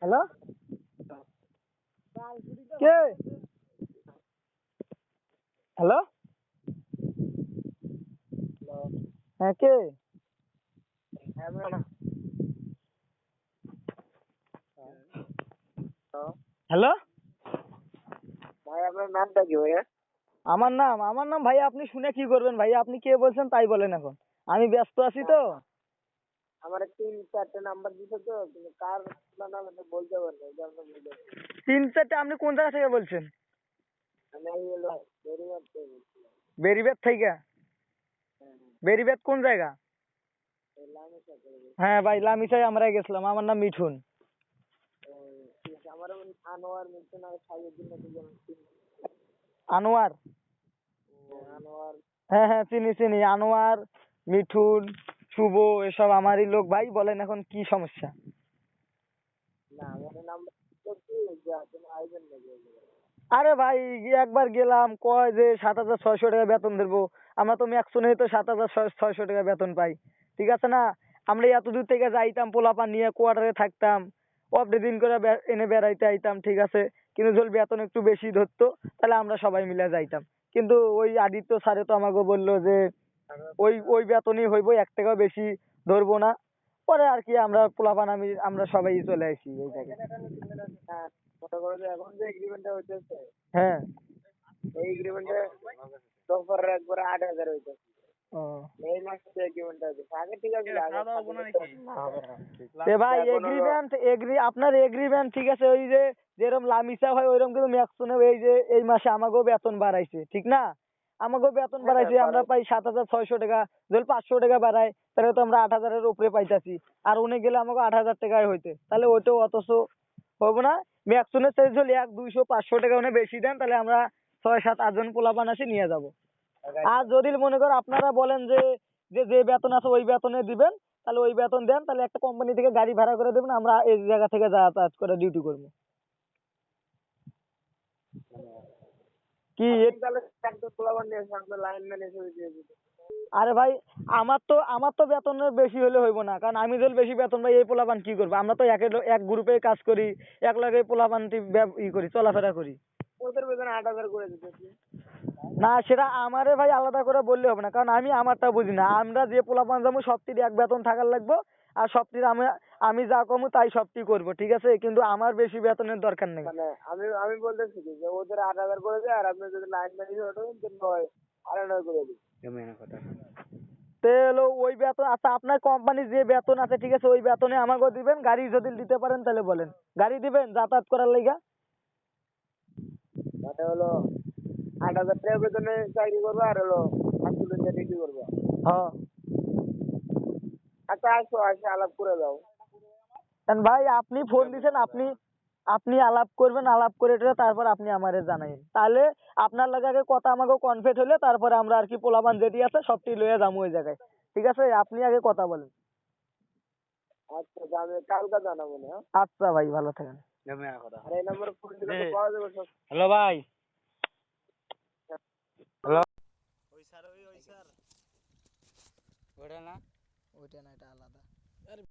Hello, কে? Hello, হ্যাঁ কে? Hello, ভাই আপনার নামটা কি ভাইয়া? আমার নাম ভাই, আপনি শুনে কি করবেন ভাই? আপনি কে বলছেন তাই বলেন। এখন আমি ব্যস্ত আছি তো। আমার 3-4টে নাম্বার দিছে তো, কিন্তু কার নাম এটা বলতে পারবো না, এই জন্য বলতে পারবো। 3-4টে? আপনি কোন জায়গা থেকে বলছেন? আমি এই হলো বেরিবাদ থেকে বলছিলাম। বেরিবেদ থেকে? হ্যাঁ, বেরিবেদ কোন জায়গা? এই লামিসা করে বলছি। হ্যাঁ ভাই, লামিসায় আমরা গেছিলাম। আমার নাম মিঠুন। ঠিক আছে, আমার আনোয়ার মিঠুন আর সাইয়েদ্দিন নাকি যেন চিনি। আনোয়ার? আনোয়ার। হ্যাঁ হ্যাঁ, চিনি চিনি। আনোয়ার, মিঠুন, শুভ, এসব আমারই লোক ভাই। বলেন এখন কি সমস্যা? না, আমার নাম্বার কি যে আপনি আইবেন নাকি? আরে ভাই, একবার গেলাম, কয় যে 7,600 টাকা বেতন দেবো। আমরা তো ম্যাক্সনে তো 7,600 টাকা বেতন পাই, ঠিক আছে না? আমরা এত দূর থেকে যাইতাম, পোলাপান নিয়ে কোয়ার্টারে থাকতাম, অফ ডে দিন করে এনে বেড়াইতে আইতাম, ঠিক আছে। কিন্তু যদি বেতন একটু বেশি ধরতো তাহলে আমরা সবাই মিলে যাইতাম। কিন্তু ওই আদিত্য স্যারে তো আমাকে বললো যে ওই ওই বেতনই হইব, 1 টাকাও বেশি ধরবো না। পরে আর কি আমরা পোলাপান আমরা সবাই চলে আসি এই জায়গায়। হ্যাঁ, মনে করো যে এখন যে এগ্রিমেন্টটা হইতেছে, হ্যাঁ। এই এগ্রিমেন্টে দফার একবারে 8,000 হইতেছে। ও এই মাসে যে এগ্রিমেন্টটা হইতেছে আগে ঠিক আছে, আগে ভাই, এখন হলো আপনার এগ্রিমেন্ট ঠিক আছে। ওই যে যেরকম লামিসা হয় ওইরকম কিন্তু ম্যাক্সনে এই যে এই মাসে আমাকেও বেতন বাড়াইছে, ঠিক না? আমাকেও বেতন বাড়াইছে, আমরা পাই 7,600 টাকা। যদি 500 টাকা বাড়ায় তাহলে তো আমরা 8,000-এর উপরে পাইতাছি। আর উনি গেলে আমাকে 8,000 টাকায় হইতে, তাহলে ওইটাও অথচ হবো না। ম্যাক্সনের চাইজ যদি 100, 200, 500 টাকা উনি বেশি দেন তাহলে আমরা 6, 7, 8 জন পোলাপান আসি নিয়ে যাব। আর যদি মনে করো আপনারা বলেন যে যে যে বেতন আছে ওই বেতনে দিবেন, তাহলে ওই বেতন দেন, তাহলে একটা কোম্পানি থেকে গাড়ি ভাড়া করে দেবেন, আমরা এই জায়গা থেকে যাতায়াত করে ডিউটি করবো। কি তাহলে একদম পোলাপান নিয়ে এসে আপনার লাইনম্যান হিসেবে দিয়ে দিতে। আরে ভাই, আমার তো বেতনের বেশি হলে হইব না, কারণ আমি যদি বেশি বেতন পাই এই পোলাপান কি করবো? আমরা তো এক গ্রুপে কাজ করি, এক লাগে পোলাপান করি, চলাফেরা করি। ওদের বেতন 8,000 করে দিতেছি। না, সেটা আমারে ভাই আলাদা করে বললে হবে না, কারণ আমি আমারটা বুঝি না। আমরা যে পোলাপান যাবো সবটির এক বেতন থাকার লাগবো। আর সবটির আমি যা কমু তাই সবটি করব, ঠিক আছে? কিন্তু আমার বেশি বেতনের দরকার নেই। মানে আমি বলতেছি কি যে ওদের 8,000 করে দেয়, আর আপনি যদি লাইনম্যান হিসেবে ওঠেন তো 9,500 করে দিই। তো হলো ওই বেতন। আচ্ছা, আপনার কোম্পানির যে বেতন আছে ঠিক আছে, ওই বেতনে আমাকেও দিবেন। গাড়ি যদি দিতে পারেন তাহলে বলেন, গাড়ি দিবেন যাতায়াত করার লাইগা? মানে হলো 8,000 টাকা বেতনে চাকরি করবো, আর হলো হাসপাতালে ডিউটি করবো। হ্যাঁ। আচ্ছা, আসো আসে আলাপ করে দাও। কারণ ভাই আপনি ফোন দিছেন, আপনি আপনি আলাপ করবেন, আলাপ করে টেরে তারপর আপনি আমারে জানাইন। তাহলে আপনার লাগে আগে কথা আমাকে কনফেট হলে তারপরে আমরা আর কি পোলাপান যেটি আছে সবটি লইয়া যাবো ওই জায়গায়, ঠিক আছে? আপনি আগে কথা বলেন। আচ্ছা, আমি কালকে জানাবো না। আচ্ছা ভাই, ভালো থাকেন। আর এই নম্বরে ফোন দিলে তো পাওয়া যাবে সব। হ্যালো ভাই। হ্যালো। ওই স্যার ওই স্যার ওটা না, ওইটা না, এটা আলাদা।